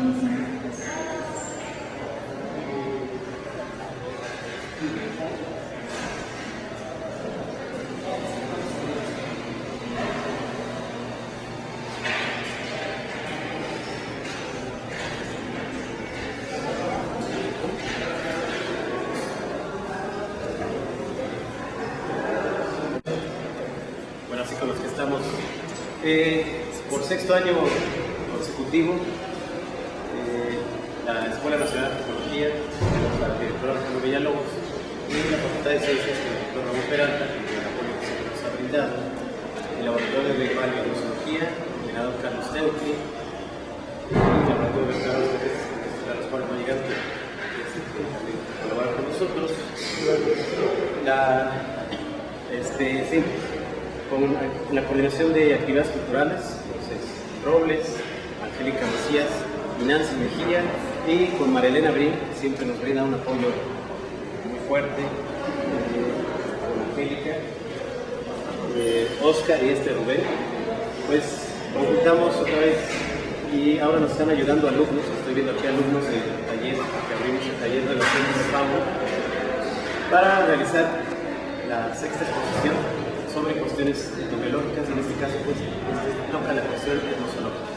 Bueno, así con los que estamos por sexto año consecutivo, la Escuela Nacional de Antropología, la directora Alejandro Villalobos y la Facultad de Ciencias, el doctor Ramón Peralta, con el apoyo que se nos ha brindado, el Laboratorio de Paleomuseología, el coordinador Carlos Teutli, y el Laboratorio de Carlos Pérez, Carlos Juan Maligán, que también colabora con nosotros. Con la coordinación de actividades culturales, José Robles, Angélica Macías y Nancy Mejía, y con Marilena Brin, que siempre nos brinda un apoyo muy fuerte, con Angélica, Oscar y Rubén, pues conjuntamos otra vez y ahora nos están ayudando alumnos. Estoy viendo aquí alumnos del taller, que abrimos el taller de Relaciones de Pago, para realizar la sexta exposición sobre cuestiones etnológicas, y en este caso pues toca la cuestión etnozoológica,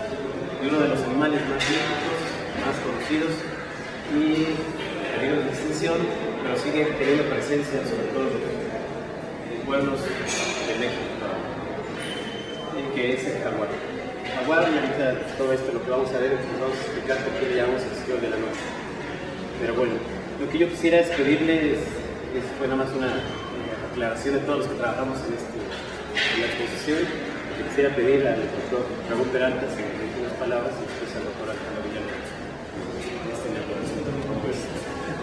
de uno de los animales más míticos, más conocidos y peligro de extinción, pero sigue teniendo presencia sobre todo en pueblos de México, que es el jaguar. El jaguar, ahorita todo esto lo que vamos a ver, nos vamos a explicar por qué le llamamos el señor de la noche. Pero bueno, lo que yo quisiera es pedirles, fue nada más una aclaración de todos los que trabajamos en la exposición. Quisiera pedir al doctor Ramón Peralta si me dice unas palabras y después al doctor Alejandro Villalobos.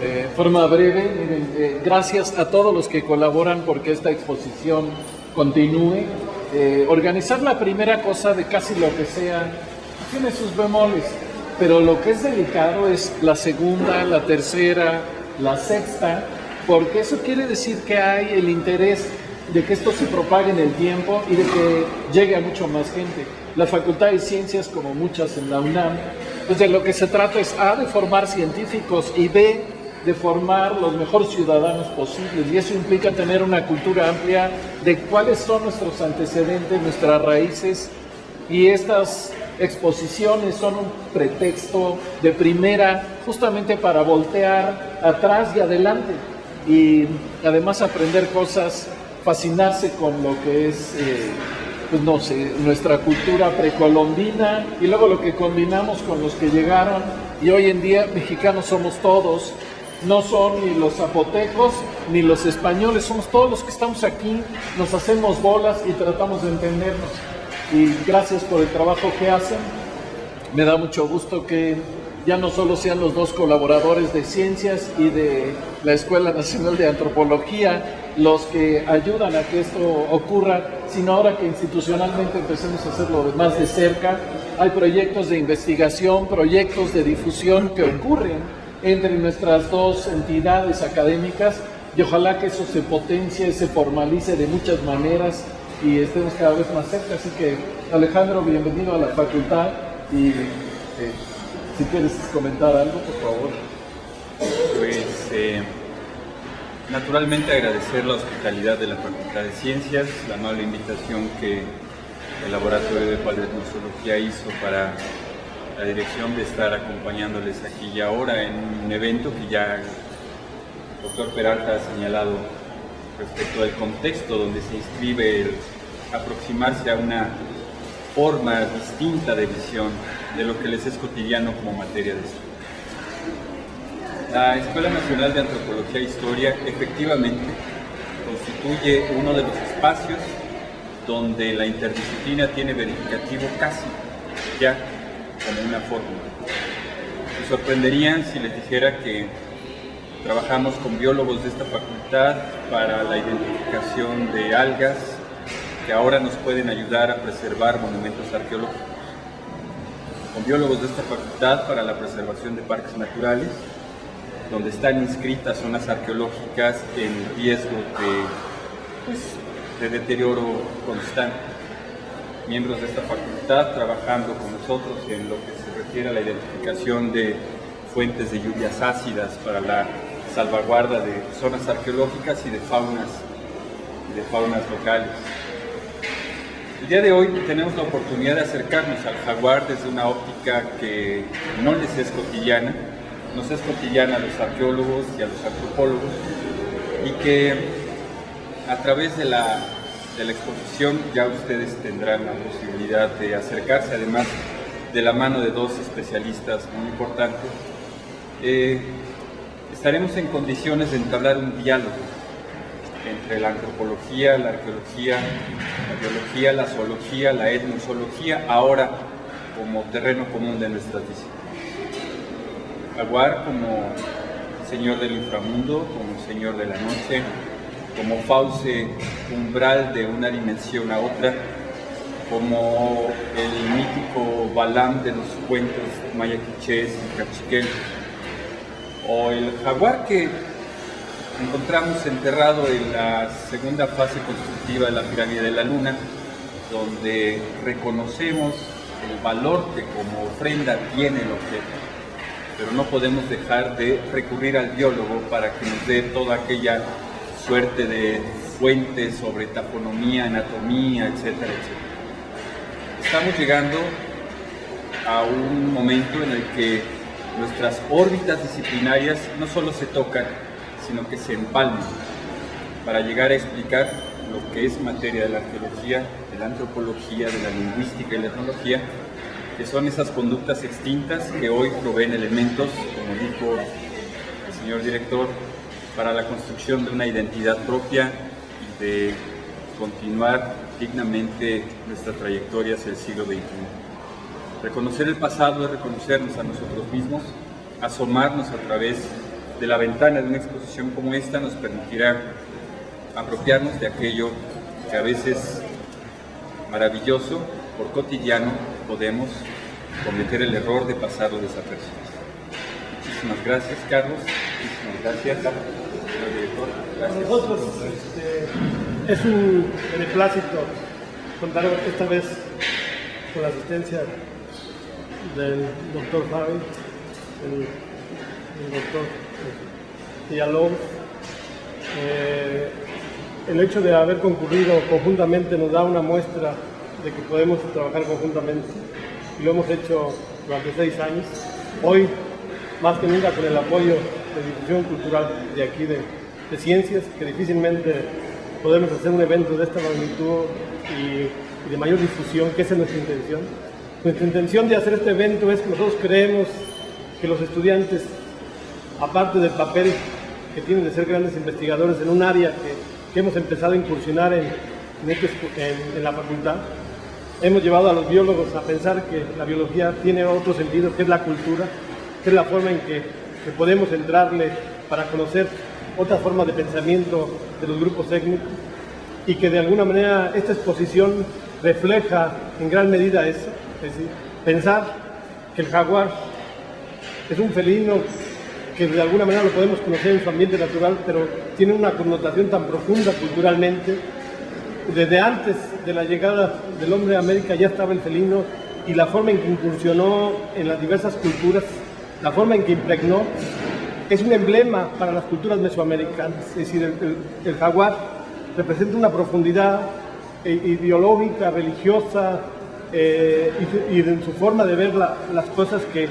De forma breve, miren, gracias a todos los que colaboran porque esta exposición continúe. Organizar la primera cosa de casi lo que sea tiene sus bemoles, pero lo que es delicado es la segunda, la tercera, la sexta, porque eso quiere decir que hay el interés de que esto se propague en el tiempo y de que llegue a mucho más gente. La Facultad de Ciencias, como muchas en la UNAM, pues de lo que se trata es A, de formar científicos, y B, de formar los mejores ciudadanos posibles, y eso implica tener una cultura amplia de cuáles son nuestros antecedentes, nuestras raíces, y estas exposiciones son un pretexto de primera justamente para voltear atrás y adelante, y además aprender cosas, fascinarse con lo que es pues no sé, nuestra cultura precolombina, y luego lo que combinamos con los que llegaron, y hoy en día mexicanos somos todos, no son ni los zapotecos ni los españoles, somos todos los que estamos aquí, nos hacemos bolas y tratamos de entendernos. Y gracias por el trabajo que hacen. Me da mucho gusto que ya no solo sean los dos colaboradores de Ciencias y de la Escuela Nacional de Antropología los que ayudan a que esto ocurra, sino ahora que institucionalmente empecemos a hacerlo más de cerca. Hay proyectos de investigación, proyectos de difusión que ocurren entre nuestras dos entidades académicas, y ojalá que eso se potencie, se formalice de muchas maneras y estemos cada vez más cerca. Así que, Alejandro, bienvenido a la facultad, y si quieres comentar algo, por favor. Pues naturalmente agradecer la hospitalidad de la Facultad de Ciencias, la amable invitación que el Laboratorio de Paleomuseología hizo para la dirección de estar acompañándoles aquí y ahora en un evento que ya el doctor Peralta ha señalado respecto al contexto donde se inscribe el aproximarse a una forma distinta de visión de lo que les es cotidiano como materia de estudio. La Escuela Nacional de Antropología e Historia efectivamente constituye uno de los espacios donde la interdisciplina tiene verificativo casi ya como una fórmula. Se sorprenderían si les dijera que trabajamos con biólogos de esta facultad para la identificación de algas que ahora nos pueden ayudar a preservar monumentos arqueológicos, con biólogos de esta facultad para la preservación de parques naturales, donde están inscritas zonas arqueológicas en riesgo de deterioro constante. Miembros de esta facultad trabajando con nosotros en lo que se refiere a la identificación de fuentes de lluvias ácidas para la salvaguarda de zonas arqueológicas y de faunas locales. El día de hoy tenemos la oportunidad de acercarnos al jaguar desde una óptica que no les es cotidiana, nos es cotidiana a los arqueólogos y a los antropólogos, y que a través de la exposición ya ustedes tendrán la posibilidad de acercarse, además de la mano de dos especialistas muy importantes. Estaremos en condiciones de entablar un diálogo entre la antropología, la arqueología, la biología, la zoología, la etnozoología, ahora como terreno común de nuestras disciplinas. Jaguar como señor del inframundo, como señor de la noche, como fauce umbral de una dimensión a otra, como el mítico Balam de los cuentos maya quichés y cachiquel, o el jaguar que encontramos enterrado en la segunda fase constructiva de la pirámide de la luna, donde reconocemos el valor que como ofrenda tiene el objeto, pero no podemos dejar de recurrir al biólogo para que nos dé toda aquella suerte de fuentes sobre taxonomía, anatomía, etcétera, etcétera. Estamos llegando a un momento en el que nuestras órbitas disciplinarias no solo se tocan, sino que se empalman para llegar a explicar lo que es materia de la arqueología, de la antropología, de la lingüística y la etnología, que son esas conductas extintas que hoy proveen elementos, como dijo el señor director, para la construcción de una identidad propia y de continuar dignamente nuestra trayectoria hacia el siglo XXI. Reconocer el pasado es reconocernos a nosotros mismos, asomarnos a través de la ventana de una exposición como esta nos permitirá apropiarnos de aquello que a veces maravilloso, por cotidiano, podemos cometer el error de pasarlo desapercibido. Muchísimas gracias, Carlos. Muchísimas gracias, señor director. Para nosotros es un beneplácito contar esta vez con la asistencia del doctor Fabi, el doctor Villalobos. El hecho de haber concurrido conjuntamente nos da una muestra de que podemos trabajar conjuntamente, y lo hemos hecho durante 6 años. Hoy, más que nunca, con el apoyo de difusión cultural de aquí de ciencias, que difícilmente podemos hacer un evento de esta magnitud y de mayor difusión, que esa es nuestra intención. Nuestra intención de hacer este evento es que nosotros creemos que los estudiantes, aparte del papel que tienen de ser grandes investigadores en un área que hemos empezado a incursionar en la facultad, hemos llevado a los biólogos a pensar que la biología tiene otro sentido, que es la cultura, que es la forma en que podemos entrarle para conocer otras formas de pensamiento de los grupos étnicos, y que de alguna manera esta exposición refleja en gran medida eso. Es decir, pensar que el jaguar es un felino que de alguna manera lo podemos conocer en su ambiente natural, pero tiene una connotación tan profunda culturalmente. Desde antes de la llegada del hombre a América ya estaba el felino, y la forma en que incursionó en las diversas culturas, la forma en que impregnó, es un emblema para las culturas mesoamericanas. Es decir, el jaguar representa una profundidad ideológica, religiosa, y en su forma de ver las cosas, que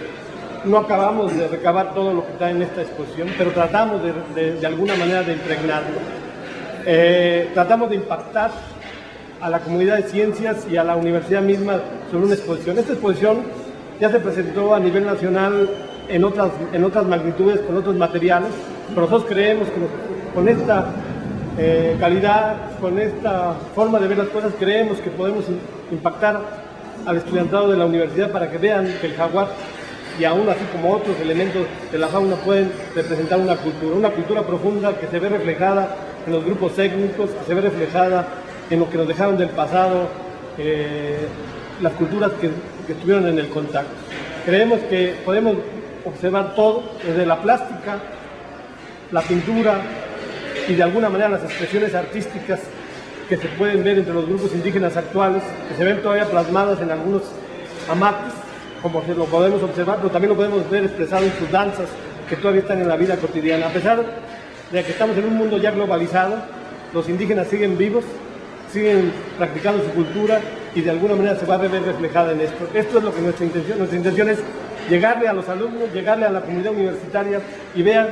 no acabamos de recabar todo lo que está en esta exposición, pero tratamos de alguna manera de impregnarlo. Tratamos de impactar a la comunidad de ciencias y a la universidad misma sobre una exposición. Esta exposición ya se presentó a nivel nacional en otras magnitudes, con otros materiales, pero nosotros creemos que con esta calidad, con esta forma de ver las cosas, creemos que podemos impactar al estudiantado de la universidad para que vean que el jaguar, y aún así como otros elementos de la fauna, pueden representar una cultura profunda que se ve reflejada en los grupos étnicos, que se ve reflejada en lo que nos dejaron del pasado, las culturas que estuvieron en el contacto. Creemos que podemos observar todo, desde la plástica, la pintura y de alguna manera las expresiones artísticas que se pueden ver entre los grupos indígenas actuales, que se ven todavía plasmadas en algunos hamaques, como lo podemos observar, pero también lo podemos ver expresado en sus danzas, que todavía están en la vida cotidiana. A pesar de que estamos en un mundo ya globalizado, los indígenas siguen vivos, siguen practicando su cultura y de alguna manera se va a ver reflejada en esto. Esto es lo que nuestra intención es llegarle a los alumnos, llegarle a la comunidad universitaria y vean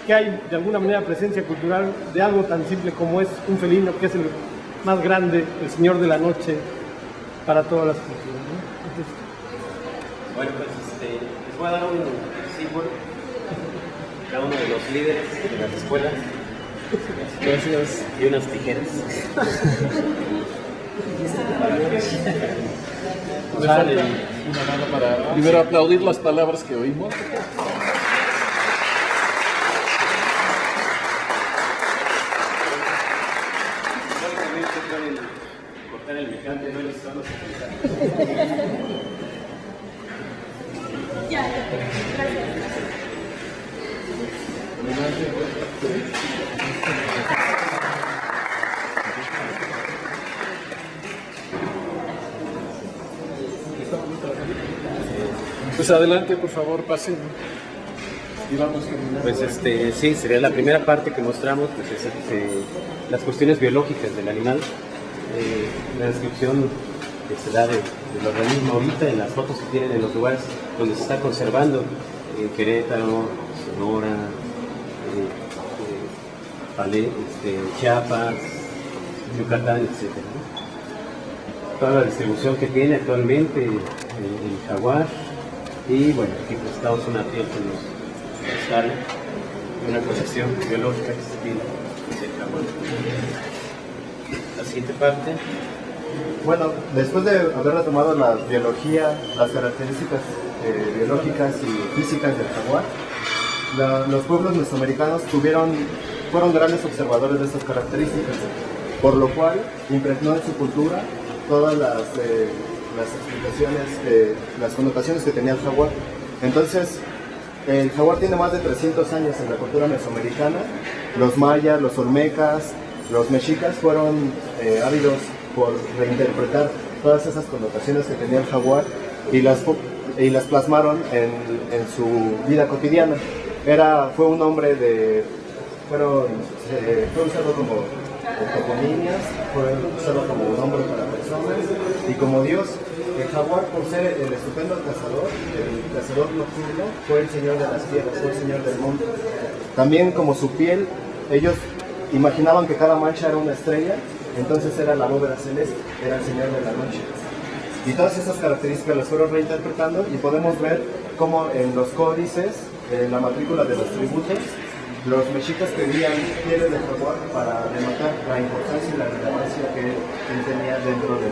que hay de alguna manera presencia cultural de algo tan simple como es un felino, que es el más grande, el señor de la noche para todas las culturas, ¿no? Entonces, Bueno, pues les voy a dar un símbolo, cada uno de los líderes de las escuelas. Gracias. Y unas tijeras. Me falta una mano para primero aplaudir las palabras que oímos. Pueden cortar el mecante, no les vamos a utilizar. Pues adelante, por favor, pasen. Y vamos caminando. Pues sí, sería la primera parte que mostramos, pues es las cuestiones biológicas del animal, la descripción que se da del organismo ahorita en las fotos que tienen en los lugares donde se está conservando, en Querétaro, Sonora, Chiapas, Yucatán, etc. Toda la distribución que tiene actualmente el jaguar, y bueno, aquí presentamos una piel que nos sale de una colección biológica que se tiene del jaguar. La siguiente parte. Bueno, después de haber retomado la biología, las características biológicas y físicas del jaguar, los pueblos mesoamericanos fueron grandes observadores de estas características, por lo cual impregnó en su cultura todas las explicaciones, las connotaciones que tenía el jaguar. Entonces, el jaguar tiene más de 300 años en la cultura mesoamericana. Los mayas, los olmecas, los mexicas fueron ávidos por reinterpretar todas esas connotaciones que tenía el jaguar y las plasmaron en su vida cotidiana. Fue un hombre fue usado como toponimias, fue usado como un hombre para personas y como Dios. El jaguar, por ser el estupendo el cazador nocturno, fue el señor de las tierras, fue el señor del monte. También como su piel, ellos imaginaban que cada mancha era una estrella, entonces era la bóveda celeste, era el señor de la noche. Y todas esas características las fueron reinterpretando y podemos ver cómo en los códices, en la matrícula de los tributos, los mexicas pedían pieles de jaguar para denotar la importancia y la relevancia que él tenía dentro de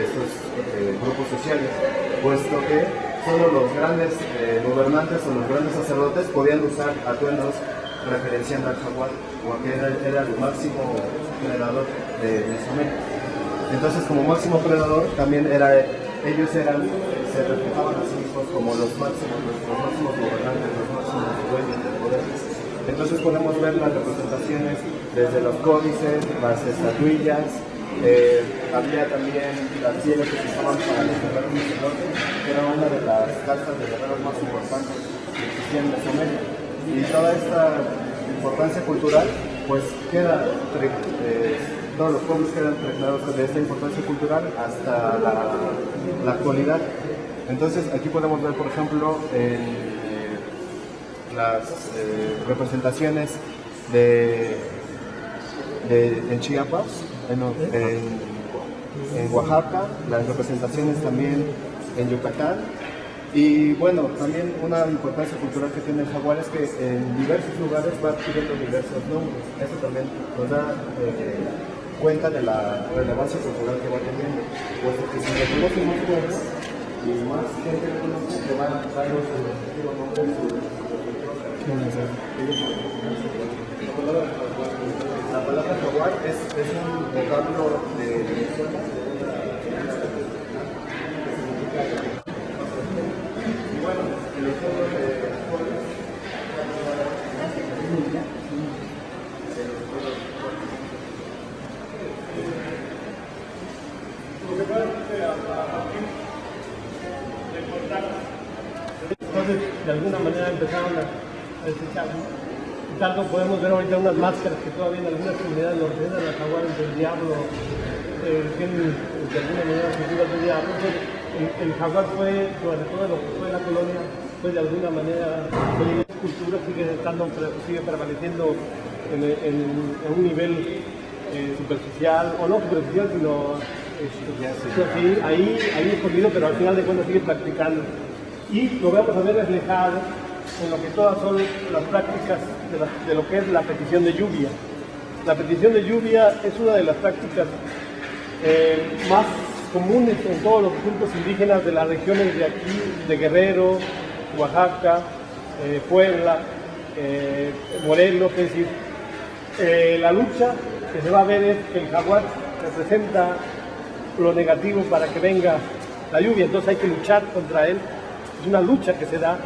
estos grupos sociales, puesto que solo los grandes gobernantes o los grandes sacerdotes podían usar atuendos referenciando al jaguar, porque era el máximo predador de Mesoamérica. Entonces, como máximo predador, también ellos se reflejaban a sí mismos como los máximos gobernantes, los máximos dueños del poder. Entonces podemos ver las representaciones desde los códices, las estatuillas, había también las pieles que se usaban para los guerreros sacerdotes, que era una de las castas de guerreros más importantes que existían en Mesoamérica. Y toda esta importancia cultural, pues todos los pueblos quedan impregnados de esta importancia cultural hasta la actualidad. Entonces aquí podemos ver, por ejemplo, las representaciones en Chiapas, en Oaxaca, las representaciones también en Yucatán. Y bueno, también una importancia cultural que tiene el jaguar es que en diversos lugares va adquiriendo diversos nombres. Eso también nos da cuenta de la relevancia cultural que va teniendo. Puesto que si reconoce más pueblos y más gente que conoce, que van a dar los respectivos nombres. La palabra jaguar es un vocablo de Venezuela. Y bueno, el ejemplo de lo que puede recordar entonces de alguna manera empezaron a desecharlo. Tanto podemos ver ahorita unas máscaras que todavía en algunas comunidades lo representan a jaguares del diablo, tienen de alguna manera figuras del diablo. Entonces, el jaguar fue, sobre todo lo que fue la colonia, pues de alguna manera la cultura sigue prevaleciendo en un nivel superficial, o no superficial, sino sí, ahí escondido, pero al final de cuentas sigue practicando. Y lo vamos a ver reflejado en lo que todas son las prácticas de lo que es la petición de lluvia. La petición de lluvia es una de las prácticas más comunes en todos los grupos indígenas de las regiones de aquí, de Guerrero, Oaxaca, Puebla, Morelos. Es decir, la lucha que se va a ver es que el jaguar representa lo negativo para que venga la lluvia, entonces hay que luchar contra él. Es una lucha que se da.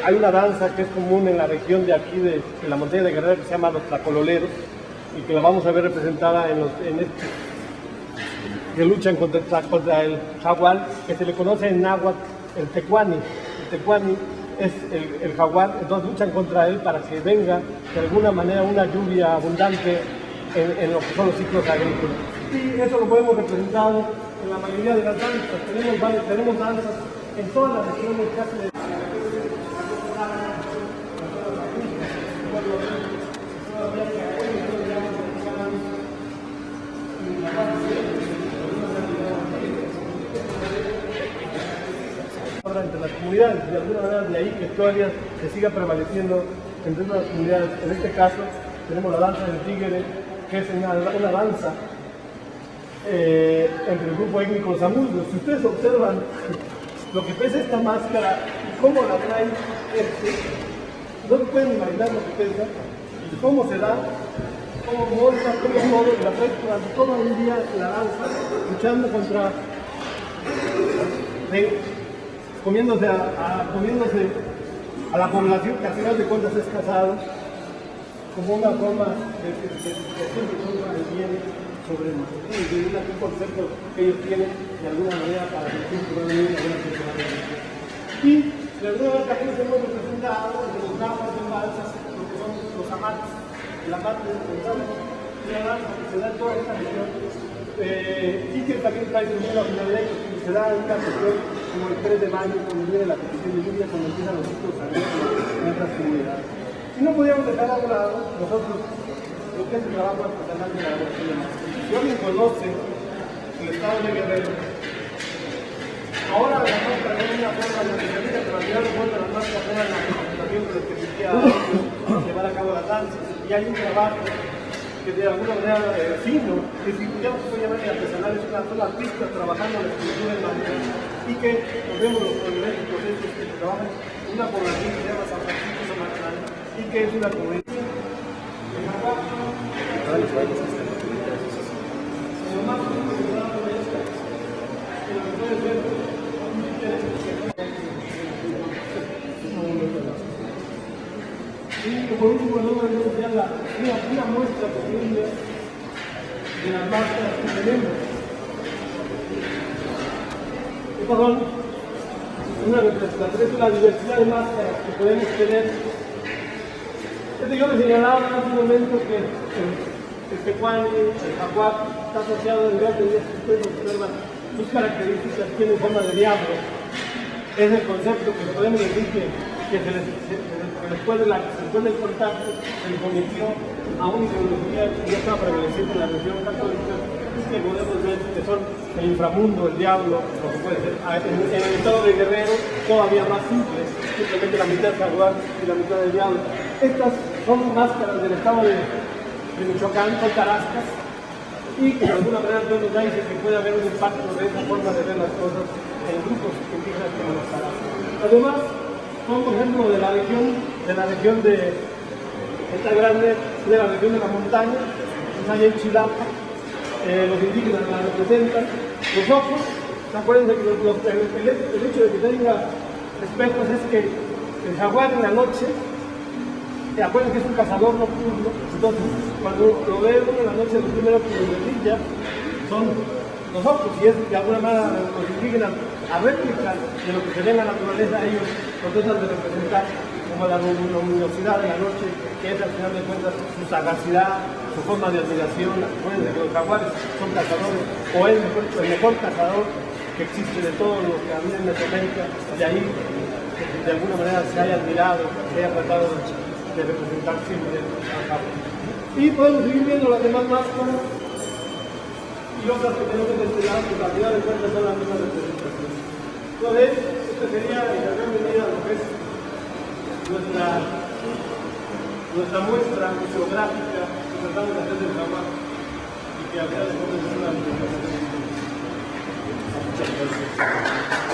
Hay una danza que es común en la región de aquí, de la montaña de Guerrero, que se llama los tlacololeros, y que la vamos a ver representada que luchan contra el jaguar, que se le conoce en náhuatl el tecuani. El tecuani es el jaguar, entonces luchan contra él para que venga de alguna manera una lluvia abundante en lo que son los ciclos agrícolas. Y eso lo podemos representado en la mayoría de las danzas. Tenemos danzas en todas las regiones casi de entre las comunidades, de alguna manera de ahí que todavía se siga prevaleciendo entre las comunidades. En este caso tenemos la danza del tigre, que es una danza entre el grupo étnico los amurrios. Si ustedes observan lo que pesa esta máscara y cómo la traen, no se pueden imaginar lo que pesa y cómo se da, cómo monta, cómo todo, y la traen durante todo el día la danza, luchando contra comiéndose a la población que al final de cuentas es casado, como una forma de siempre el bien sobre nosotros, y de un concepto que ellos tienen de alguna manera para que siempre puedan vivir una personalidad. Y de alguna manera también hemos representado en los náhuatl de balsas lo que son los amates. El amate es una danza que se da en toda esta región, y que también trae una finalidad que se da en una región como el 3 de mayo, cuando viene la petición de lluvia, cuando empiezan los ciclos agrícolas en otras comunidades. Y no podíamos dejar a un lado nosotros lo que es el trabajo artesanal de la elaboración de máscaras. Si alguien conoce el estado de Guerrero, ahora la máscara no es una forma de especialista, pero al final de cuentas las máscaras eran la representación de los que existía llevar a cabo las danzas. Y hay un trabajo que de alguna manera fino, que si ya no se puede llamar artesanal, es una sola artista trabajando la escultura en madera, y que nos vemos los diferentes procesos que trabajan en una población que se llama San Francisco Somatlán, y que es una comunidad y por último no me voy a dar una muestra posible de las máscaras que tenemos. Estas son una representación de la diversidad de máscaras que podemos tener. Yo les señalaba hace un momento que el tecuani, el jaguar, está asociado en gran medida, si ustedes observan sus características, tiene forma de diablo. Es el concepto que podemos decir que después del contacto se le convirtió a una ideología que ya estaba prevaleciendo en la religión católica, que podemos ver que son el inframundo, el diablo, lo que puede ser. En el estado de Guerrero todavía más simple, simplemente la mitad jaguar y la mitad del diablo. Estas son máscaras del estado de Michoacán, son tarascas, y que de alguna manera todos nos dice que puede haber un impacto de esa forma de ver las cosas en grupos indígenas como los tarascas. Además, son por ejemplo de la región de esta grande, de la región de la montaña, allá en Chilapa, los indígenas la representan. Los ojos, acuérdense que el hecho de que tenga espejos es que el jaguar en la noche, acuérdense que es un cazador nocturno, entonces cuando lo ve uno en la noche, los primeros que lo brilla son nosotros, si es de alguna manera los indígenas, a réplica de lo que se ve en la naturaleza, ellos lo tratan de representar como la luminosidad de la noche, que es al final de cuentas su sagacidad, su forma de admiración. Acuérdense que los jaguares son cazadores, o es el mejor cazador que existe de todos los que había en Mesoamérica, de ahí que de alguna manera se haya admirado, se haya tratado de representar siempre al jaguar. Y podemos seguir viendo las demás máscaras y otras que tenemos de este lado, que al final de cuentas son las mismas representaciones. Entonces, esta sería la gran medida de lo que es nuestra muestra museográfica que tratamos de hacer del jaguar y que al final de cuentas es una representación. Muchas gracias.